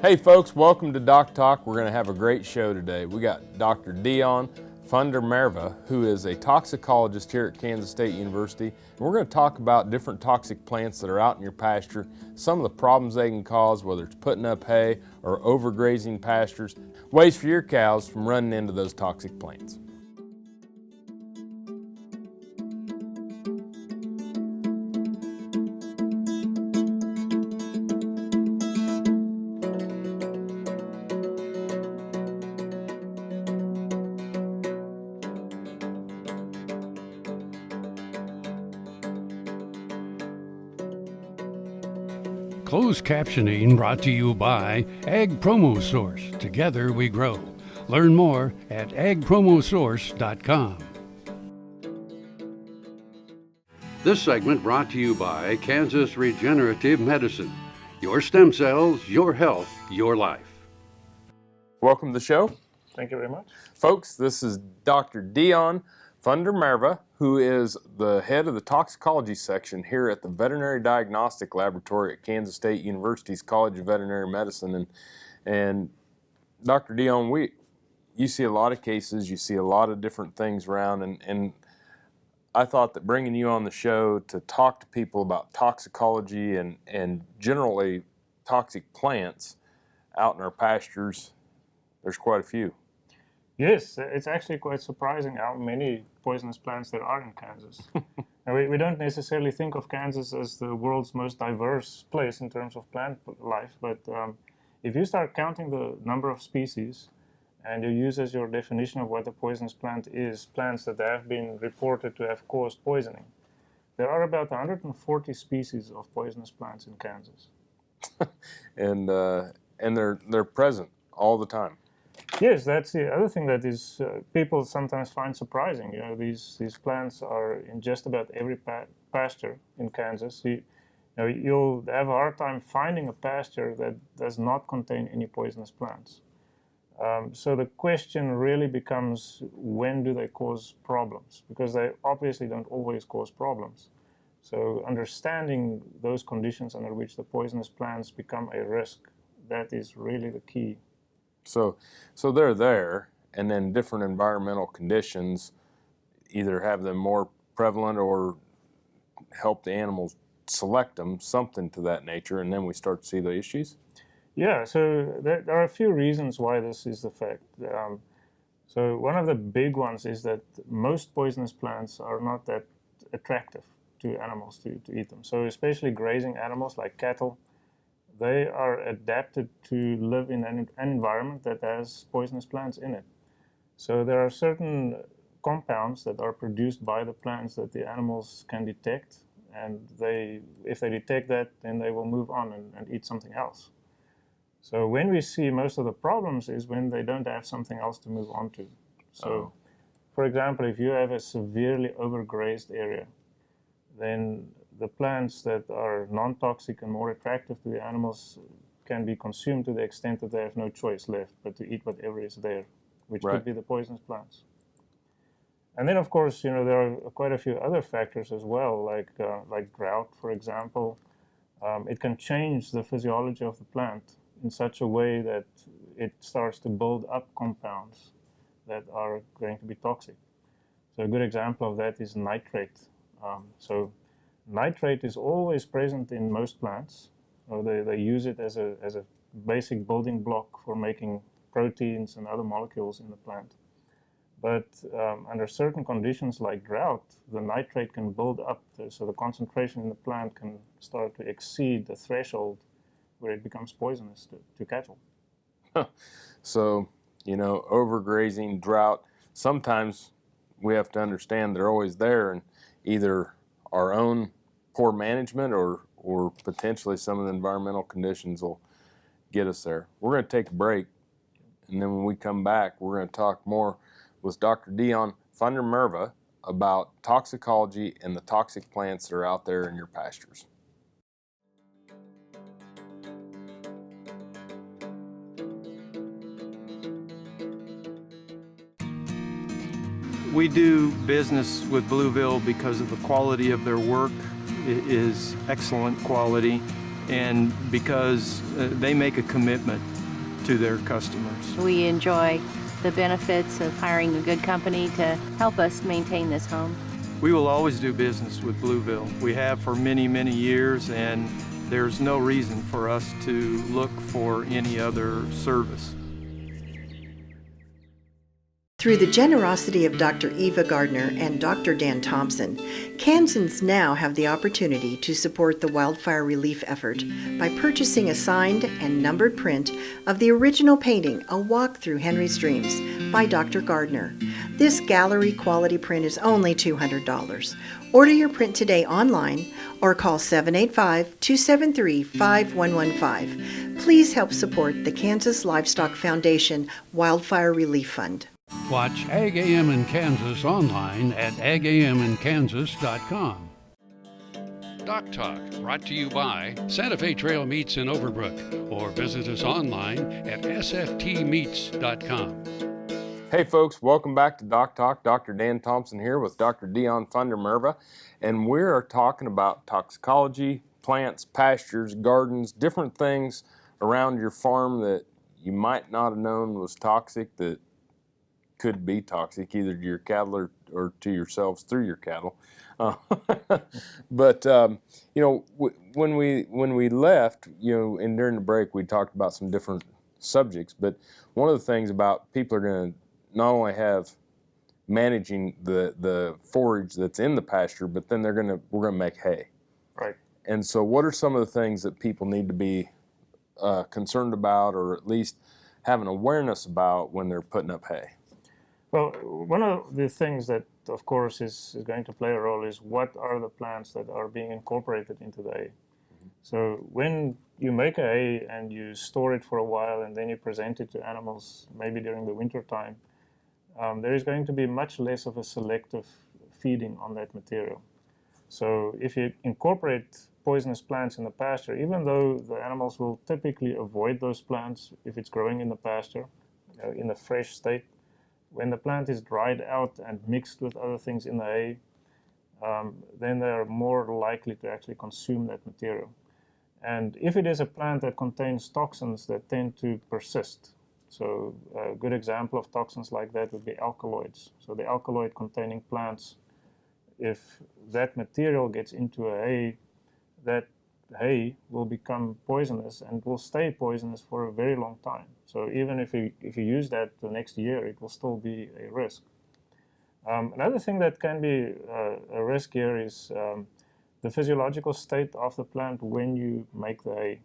Hey folks, welcome to DocTalk. We're going to have a great show today. We got Dr. Deon Merwe, who is a toxicologist here at Kansas State University. And we're going to talk about different toxic plants that are out in your pasture, some of the problems they can cause, whether it's putting up hay or overgrazing pastures, ways for your cows from running into those toxic plants. Closed captioning brought to you by Ag Promo Source. Together we grow. Learn more at agpromosource.com. This segment brought to you by Kansas Regenerative Medicine. Your stem cells, your health, your life. Welcome to the show. Thank you very much. Folks, this is Dr. Deon Merwe, who is the head of the toxicology section here at the Veterinary Diagnostic Laboratory at Kansas State University's College of Veterinary Medicine. And Dr. Deon, you see a lot of cases, you see a lot of different things around, and I thought that bringing you on the show to talk to people about toxicology and generally toxic plants out in our pastures, there's quite a few. Yes, it's actually quite surprising how many poisonous plants there are in Kansas. And we don't necessarily think of Kansas as the world's most diverse place in terms of plant life, but if you start counting the number of species and you use as your definition of what a poisonous plant is, plants that have been reported to have caused poisoning, there are about 140 species of poisonous plants in Kansas. and they're present all the time. Yes, that's the other thing that is people sometimes find surprising. You know, these plants are in just about every pasture in Kansas. You'll have a hard time finding a pasture that does not contain any poisonous plants. So the question really becomes, when do they cause problems? Because they obviously don't always cause problems. So understanding those conditions under which the poisonous plants become a risk, that is really the key. So they're there, and then different environmental conditions either have them more prevalent or help the animals select them, something to that nature, and then we start to see the issues? Yeah, so there are a few reasons why this is the fact. So one of the big ones is that most poisonous plants are not that attractive to animals to eat them. So especially grazing animals like cattle, they are adapted to live in an environment that has poisonous plants in it. So there are certain compounds that are produced by the plants that the animals can detect, and if they detect that, then they will move on and eat something else. So when we see most of the problems is when they don't have something else to move on to. So, for example, if you have a severely overgrazed area, then the plants that are non-toxic and more attractive to the animals can be consumed to the extent that they have no choice left but to eat whatever is there, which Right. could be the poisonous plants. And then, of course, there are quite a few other factors as well, like drought, for example. It can change the physiology of the plant in such a way that it starts to build up compounds that are going to be toxic. So a good example of that is nitrate. So nitrate is always present in most plants. Or they use it as a basic building block for making proteins and other molecules in the plant. But under certain conditions like drought, the nitrate can build up, so the concentration in the plant can start to exceed the threshold where it becomes poisonous to cattle. So, overgrazing, drought, sometimes we have to understand they're always there, and either our own poor management or potentially some of the environmental conditions will get us there. We're going to take a break, and then when we come back, we're going to talk more with Dr. Deon Merwe about toxicology and the toxic plants that are out there in your pastures. We do business with Blueville because of the quality of their work. It is excellent quality, and because they make a commitment to their customers. We enjoy the benefits of hiring a good company to help us maintain this home. We will always do business with Blueville. We have for many, many years, and there's no reason for us to look for any other service. Through the generosity of Dr. Eva Gardner and Dr. Dan Thomson, Kansans now have the opportunity to support the wildfire relief effort by purchasing a signed and numbered print of the original painting, A Walk Through Henry's Dreams, by Dr. Gardner. This gallery quality print is only $200. Order your print today online or call 785-273-5115. Please help support the Kansas Livestock Foundation Wildfire Relief Fund. Watch Ag AM in Kansas online at agaminkansas.com. DocTalk, brought to you by Santa Fe Trail Meats in Overbrook, or visit us online at sftmeats.com. Hey folks, welcome back to DocTalk. Dr. Dan Thomson here with Dr. Deon Funder Merwe, and we are talking about toxicology, plants, pastures, gardens, different things around your farm that you might not have known was toxic, that could be toxic either to your cattle or to yourselves through your cattle. But you know, when we left, you know, and during the break we talked about some different subjects. But one of the things about people are going to not only have managing the forage that's in the pasture, but then we're going to make hay. Right. And so, what are some of the things that people need to be concerned about, or at least have an awareness about when they're putting up hay? Well, one of the things that, of course, is going to play a role is what are the plants that are being incorporated into the hay. So when you make a hay and you store it for a while and then you present it to animals, maybe during the winter time, there is going to be much less of a selective feeding on that material. So if you incorporate poisonous plants in the pasture, even though the animals will typically avoid those plants if it's growing in the pasture, in a fresh state, when the plant is dried out and mixed with other things in the hay, then they are more likely to actually consume that material. And if it is a plant that contains toxins that tend to persist, so a good example of toxins like that would be alkaloids. So the alkaloid-containing plants, if that material gets into a hay, that hay will become poisonous and will stay poisonous for a very long time. So even if you use that the next year, it will still be a risk. Another thing that can be a risk here is the physiological state of the plant when you make the hay.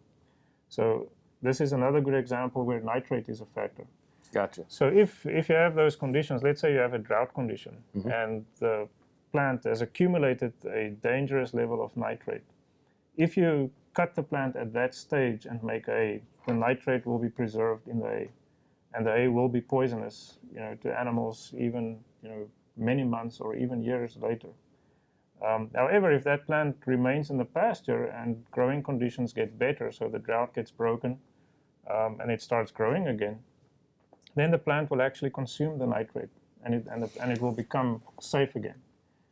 So this is another good example where nitrate is a factor. Gotcha. So if you have those conditions, let's say you have a drought condition, and the plant has accumulated a dangerous level of nitrate. If you cut the plant at that stage and make hay, the nitrate will be preserved in the hay, and the hay will be poisonous, you know, to animals even, you know, many months or even years later. However, if that plant remains in the pasture and growing conditions get better, so the drought gets broken and it starts growing again, then the plant will actually consume the nitrate, and it will become safe again.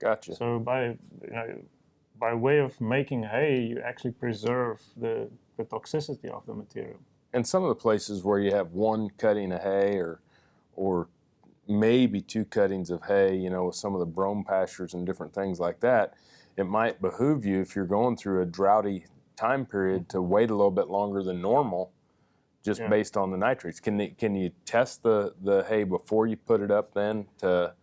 Gotcha. So by way of making hay, you actually preserve the toxicity of the material. And some of the places where you have one cutting of hay or maybe two cuttings of hay, you know, with some of the brome pastures and different things like that, it might behoove you, if you're going through a droughty time period, to wait a little bit longer than normal, just based on the nitrates. Can you test the hay before you put it up then to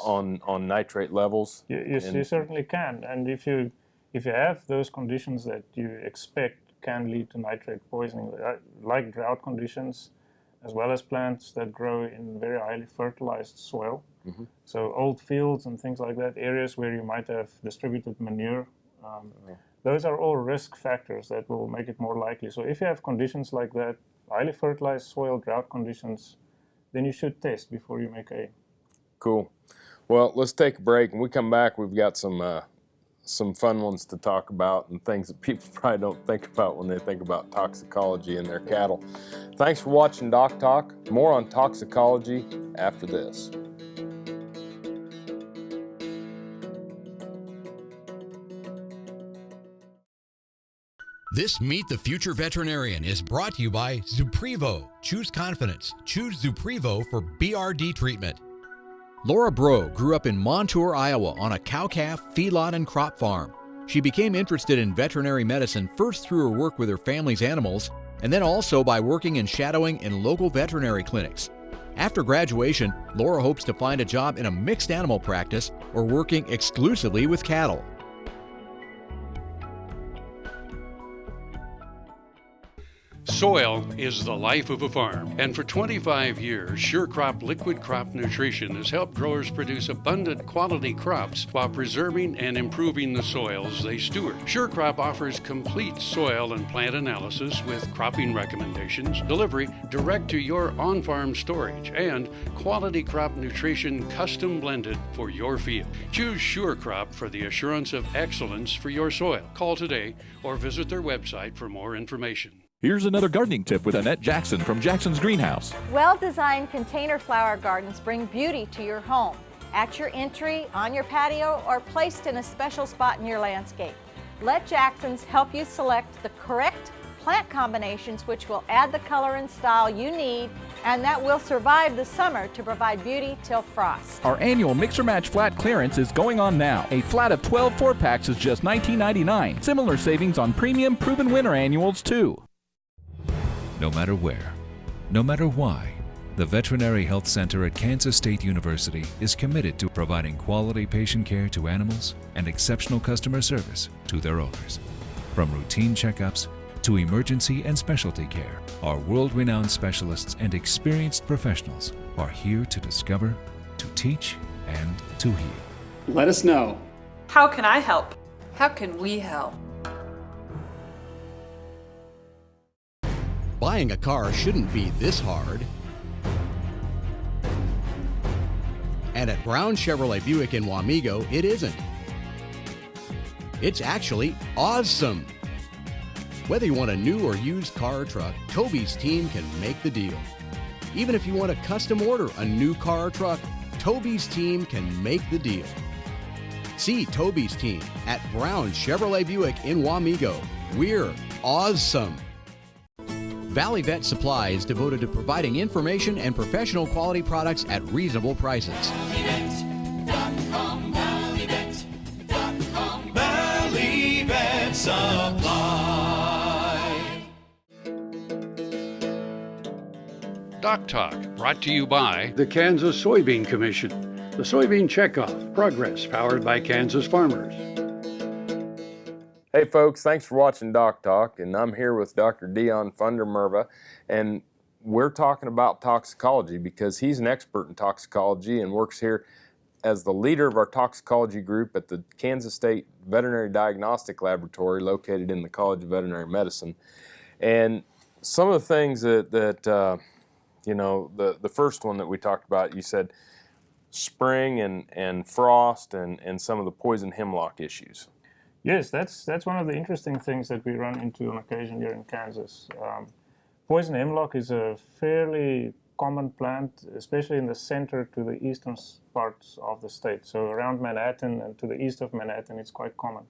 on nitrate levels? You certainly can. And if you have those conditions that you expect can lead to nitrate poisoning, like drought conditions, as well as plants that grow in very highly fertilized soil, so old fields and things like that, areas where you might have distributed manure, those are all risk factors that will make it more likely. So if you have conditions like that, highly fertilized soil, drought conditions, then you should test before you make hay. Cool. Well, let's take a break. When we come back, we've got some fun ones to talk about and things that people probably don't think about when they think about toxicology in their cattle. Thanks for watching Doc Talk. More on toxicology after this. This Meet the Future Veterinarian is brought to you by Zuprevo. Choose confidence. Choose Zuprevo for BRD treatment. Laura Bro grew up in Montour, Iowa on a cow-calf, feedlot, and crop farm. She became interested in veterinary medicine first through her work with her family's animals, and then also by working and shadowing in local veterinary clinics. After graduation, Laura hopes to find a job in a mixed animal practice or working exclusively with cattle. Soil is the life of a farm, and for 25 years, SureCrop liquid crop nutrition has helped growers produce abundant quality crops while preserving and improving the soils they steward. SureCrop offers complete soil and plant analysis with cropping recommendations, delivery direct to your on-farm storage, and quality crop nutrition custom blended for your field. Choose SureCrop for the assurance of excellence for your soil. Call today or visit their website for more information. Here's another gardening tip with Annette Jackson from Jackson's Greenhouse. Well-designed container flower gardens bring beauty to your home, at your entry, on your patio, or placed in a special spot in your landscape. Let Jackson's help you select the correct plant combinations which will add the color and style you need and that will survive the summer to provide beauty till frost. Our annual Mix or Match flat clearance is going on now. A flat of 12 4-packs is just $19.99. Similar savings on premium proven winner annuals too. No matter where, no matter why, the Veterinary Health Center at Kansas State University is committed to providing quality patient care to animals and exceptional customer service to their owners. From routine checkups to emergency and specialty care, our world-renowned specialists and experienced professionals are here to discover, to teach, and to heal. Let us know. How can I help? How can we help? Buying a car shouldn't be this hard. And at Brown Chevrolet Buick in Wamego, it isn't. It's actually awesome. Whether you want a new or used car or truck, Toby's team can make the deal. Even if you want to custom order a new car or truck, Toby's team can make the deal. See Toby's team at Brown Chevrolet Buick in Wamego. We're awesome. Valley Vet Supply is devoted to providing information and professional quality products at reasonable prices. ValleyVet.com, ValleyVet.com, Valley Vet Supply. DocTalk, brought to you by the Kansas Soybean Commission. The Soybean Checkoff, progress powered by Kansas farmers. Hey folks, thanks for watching DocTalk, and I'm here with Dr. Deon Merwe, and we're talking about toxicology because he's an expert in toxicology and works here as the leader of our toxicology group at the Kansas State Veterinary Diagnostic Laboratory located in the College of Veterinary Medicine. And some of the things that you know, the first one that we talked about, you said spring and frost and some of the poison hemlock issues. Yes, that's one of the interesting things that we run into on occasion here in Kansas. Poison hemlock is a fairly common plant, especially in the center to the eastern parts of the state. So around Manhattan and to the east of Manhattan, it's quite common.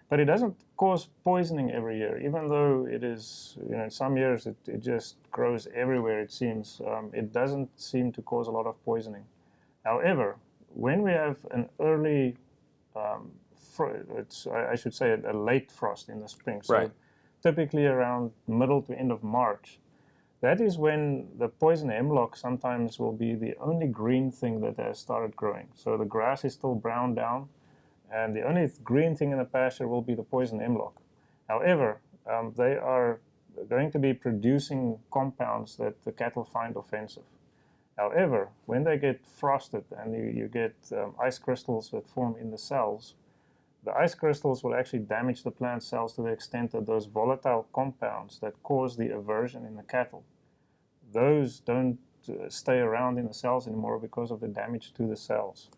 But it doesn't cause poisoning every year, even though it is, you know, in some years it just grows everywhere, it seems. It doesn't seem to cause a lot of poisoning. However, when we have an early I should say a late frost in the spring, so right. Typically around middle to end of March. That is when the poison hemlock sometimes will be the only green thing that has started growing. So the grass is still brown down, and the only green thing in the pasture will be the poison hemlock. However, they are going to be producing compounds that the cattle find offensive. However, when they get frosted and you get ice crystals that form in the cells, the ice crystals will actually damage the plant cells to the extent that those volatile compounds that cause the aversion in the cattle, those don't stay around in the cells anymore because of the damage to the cells.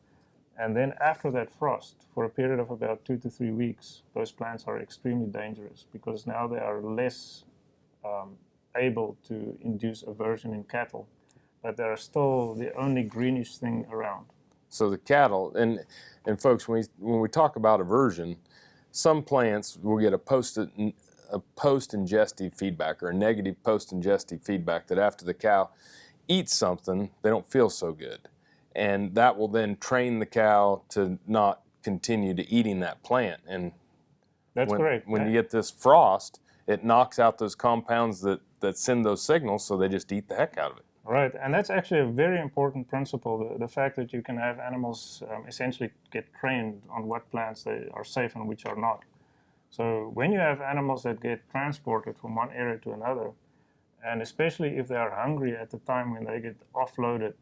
And then after that frost, for a period of about 2 to 3 weeks, those plants are extremely dangerous because now they are less able to induce aversion in cattle, but they are still the only greenish thing around. So the cattle, and folks, when we talk about aversion, some plants will get a post-ingestive feedback or a negative post-ingestive feedback that after the cow eats something, they don't feel so good. And that will then train the cow to not continue to eating that plant. And that's correct. When you get this frost, it knocks out those compounds that send those signals, so they just eat the heck out of it. Right, and that's actually a very important principle, the fact that you can have animals essentially get trained on what plants they are safe and which are not. So when you have animals that get transported from one area to another, and especially if they are hungry at the time when they get offloaded,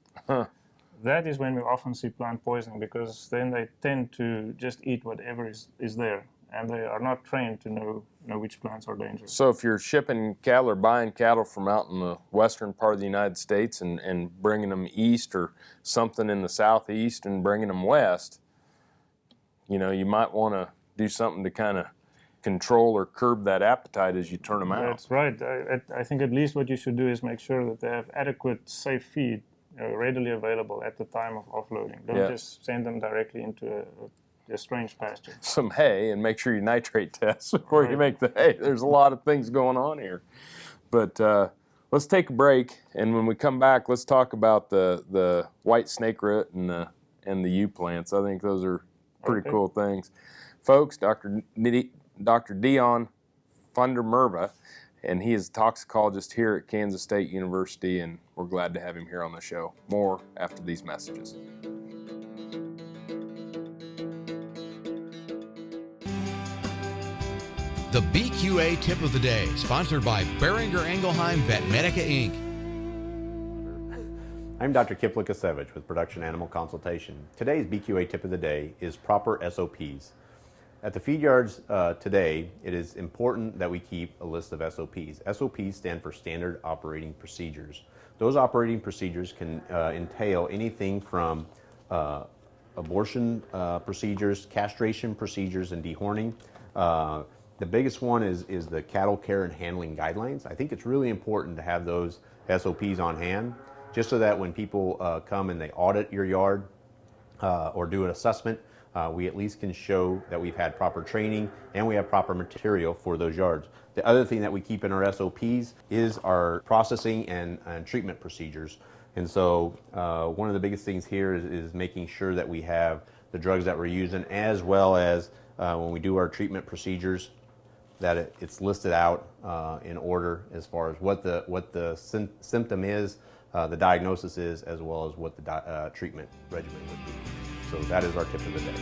that is when we often see plant poisoning, because then they tend to just eat whatever is there, and they are not trained to know which plants are dangerous. So if you're shipping cattle or buying cattle from out in the western part of the United States and bringing them east, or something in the southeast and bringing them west, you might want to do something to kind of control or curb that appetite as you turn them out. That's right. I think at least what you should do is make sure that they have adequate, safe feed readily available at the time of offloading. Don't just send them directly into a strange pasture. Some hay, and make sure you nitrate test before you make the hay. There's a lot of things going on here. But let's take a break, and when we come back, let's talk about the white snake root and the U plants. I think those are pretty cool things. Folks, Dr. Deon Merwe, and he is a toxicologist here at Kansas State University, and we're glad to have him here on the show. More after these messages. The BQA Tip of the Day, sponsored by Beringer Engelheim Vetmedica, Inc. I'm Dr. Kip Lukasevich with Production Animal Consultation. Today's BQA Tip of the Day is proper SOPs. At the feed yards today, it is important that we keep a list of SOPs. SOPs stand for Standard Operating Procedures. Those operating procedures can entail anything from abortion procedures, castration procedures, and dehorning. The biggest one is the cattle care and handling guidelines. I think it's really important to have those SOPs on hand, just so that when people come and they audit your yard or do an assessment, we at least can show that we've had proper training and we have proper material for those yards. The other thing that we keep in our SOPs is our processing and treatment procedures. And so one of the biggest things here is making sure that we have the drugs that we're using, as well as when we do our treatment procedures, that it's listed out in order as far as what the symptom is, the diagnosis is, as well as what the treatment regimen would be. So that is our tip of the day.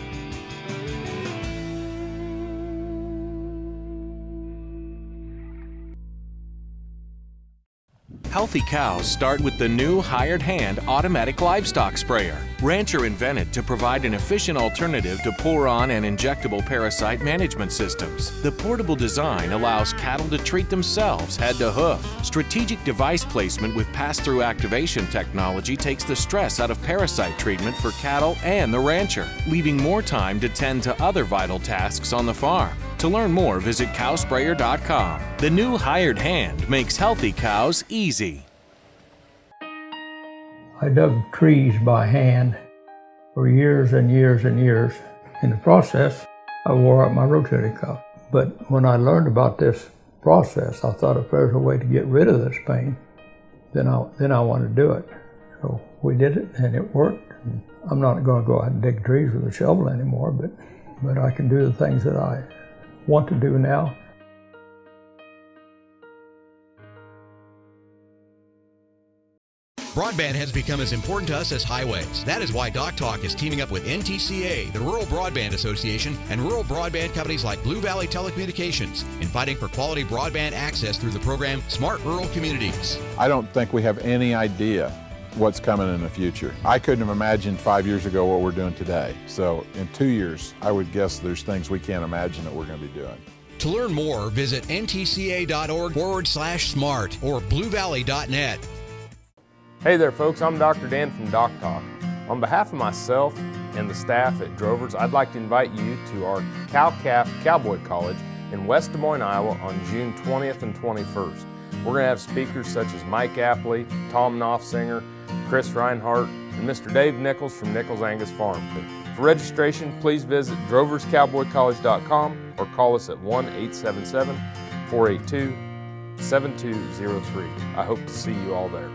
Healthy cows start with the new hired hand automatic livestock sprayer. Rancher invented to provide an efficient alternative to pour-on and injectable parasite management systems. The portable design allows cattle to treat themselves head to hoof. Strategic device placement with pass-through activation technology takes the stress out of parasite treatment for cattle and the rancher, leaving more time to tend to other vital tasks on the farm. To learn more, visit cowsprayer.com. The new hired hand makes healthy cows easy. I dug trees by hand for years and years and years. In the process, I wore out my rotating cuff. But when I learned about this process, I thought if there's a way to get rid of this pain, then I want to do it. So we did it, and it worked. And I'm not going to go out and dig trees with a shovel anymore, but I can do the things that I want to do now. Broadband has become as important to us as highways. That is why DocTalk is teaming up with NTCA, the Rural Broadband Association, and rural broadband companies like Blue Valley Telecommunications in fighting for quality broadband access through the program Smart Rural Communities. I don't think we have any idea what's coming in the future. I couldn't have imagined 5 years ago what we're doing today. So in 2 years, I would guess there's things we can't imagine that we're going to be doing. To learn more, visit ntca.org/smart or bluevalley.net. Hey there, folks. I'm Dr. Dan from DocTalk. On behalf of myself and the staff at Drovers, I'd like to invite you to our CowCalf Cowboy College in West Des Moines, Iowa on June 20th and 21st. We're going to have speakers such as Mike Apley, Tom Knopfsinger, Chris Reinhardt, and Mr. Dave Nichols from Nichols Angus Farm. For registration, please visit droverscowboycollege.com or call us at 1-877-482-7203. I hope to see you all there.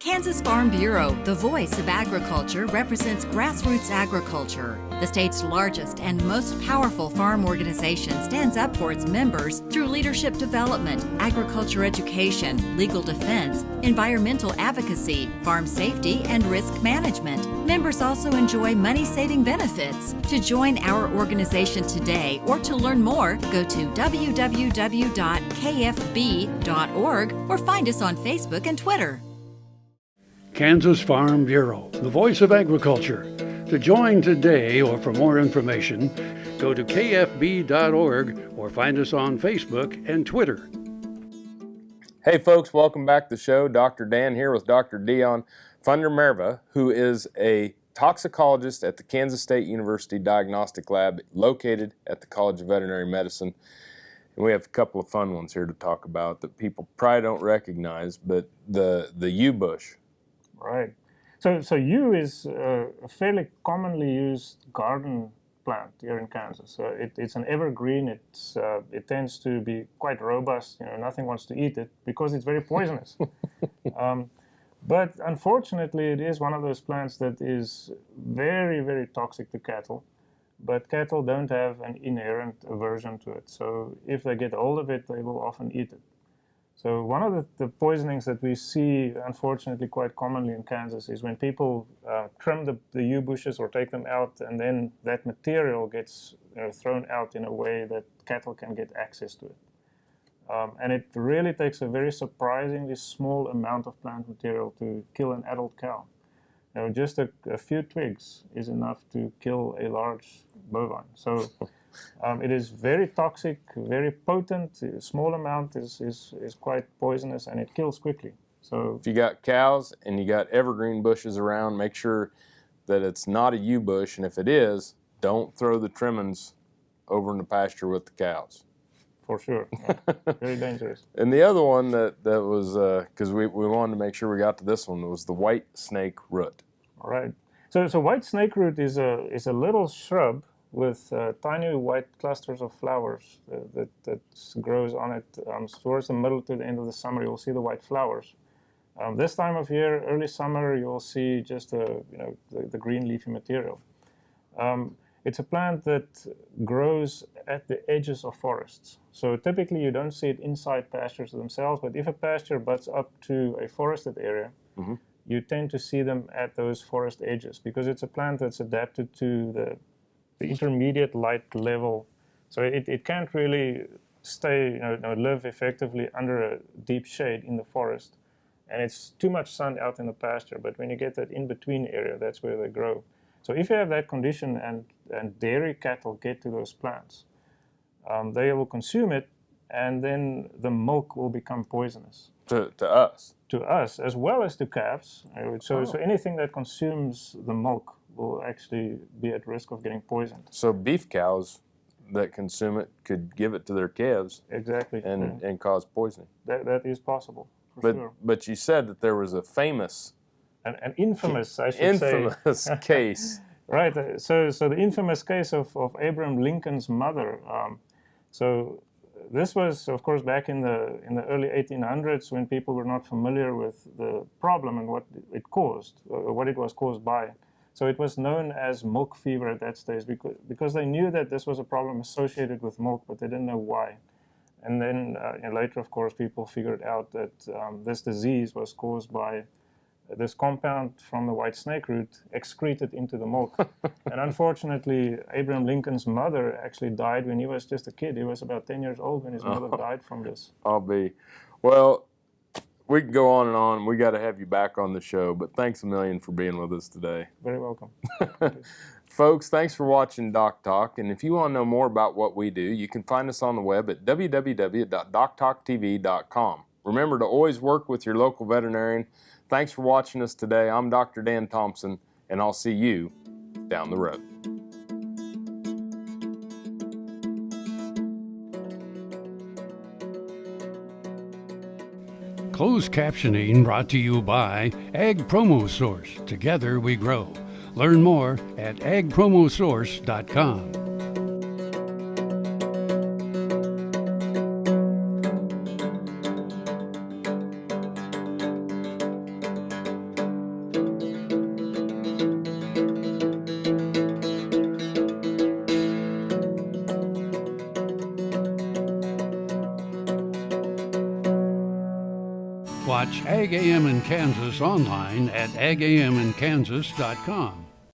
Kansas Farm Bureau, the voice of agriculture, represents grassroots agriculture. The state's largest and most powerful farm organization stands up for its members through leadership development, agriculture education, legal defense, environmental advocacy, farm safety, and risk management. Members also enjoy money-saving benefits. To join our organization today or to learn more, go to www.kfb.org or find us on Facebook and Twitter. Kansas Farm Bureau, the voice of agriculture. To join today or for more information, go to kfb.org or find us on Facebook and Twitter. Hey folks, welcome back to the show. Dr. Dan here with Dr. Deon Merwe, who is a toxicologist at the Kansas State University Diagnostic Lab located at the College of Veterinary Medicine. And we have a couple of fun ones here to talk about that people probably don't recognize, but the yew bush. Right. So yew is a fairly commonly used garden plant here in Kansas. It's an evergreen. It tends to be quite robust. Nothing wants to eat it because it's very poisonous. But unfortunately, it is one of those plants that is very, very toxic to cattle. But cattle don't have an inherent aversion to it. So if they get hold of it, they will often eat it. So one of the poisonings that we see, unfortunately, quite commonly in Kansas is when people trim the yew bushes or take them out, and then that material gets thrown out in a way that cattle can get access to it. And it really takes a very surprisingly small amount of plant material to kill an adult cow. Just a few twigs is enough to kill a large bovine. So it is very toxic, very potent. A small amount is quite poisonous, and it kills quickly. So if you got cows and you got evergreen bushes around, make sure that it's not a yew bush, and if it is, don't throw the trimmings over in the pasture with the cows. For sure. Very dangerous. And the other one that was, because we wanted to make sure we got to this one, was the white snake root. All right. So white snake root is a little shrub with tiny white clusters of flowers that grows on it. Towards the middle to the end of the summer, you'll see the white flowers. This time of year, early summer, you'll see just the green leafy material. It's a plant that grows at the edges of forests. So typically you don't see it inside pastures themselves, but if a pasture butts up to a forested area, you tend to see them at those forest edges because it's a plant that's adapted to the intermediate light level. So it can't really stay, live effectively under a deep shade in the forest. And it's too much sun out in the pasture, but when you get that in-between area, that's where they grow. So if you have that condition and dairy cattle get to those plants, they will consume it, and then the milk will become poisonous. To us? To us, as well as to calves. So anything that consumes the milk will actually be at risk of getting poisoned. So beef cows that consume it could give it to their calves. Exactly. And cause poisoning. That is possible, for sure. But you said that there was a famous... An infamous, I should say. Infamous case. Right. So the infamous case of Abraham Lincoln's mother. So this was, of course, back in the early 1800s when people were not familiar with the problem and what it caused, or what it was caused by. So it was known as milk fever at that stage because they knew that this was a problem associated with milk, but they didn't know why. And then later, of course, people figured out that this disease was caused by this compound from the white snake root excreted into the milk. And unfortunately, Abraham Lincoln's mother actually died when he was just a kid. He was about 10 years old when his mother died from this. Well, we can go on and on. We got to have you back on the show, but thanks a million for being with us today. Very welcome. Folks, thanks for watching DocTalk, and if you want to know more about what we do, you can find us on the web at www.doctalktv.com. Remember to always work with your local veterinarian. Thanks for watching us today. I'm Dr. Dan Thomson, and I'll see you down the road. Closed captioning brought to you by Ag Promo Source. Together we grow. Learn more at agpromosource.com. Watch Ag AM in Kansas online at agaminkansas.com.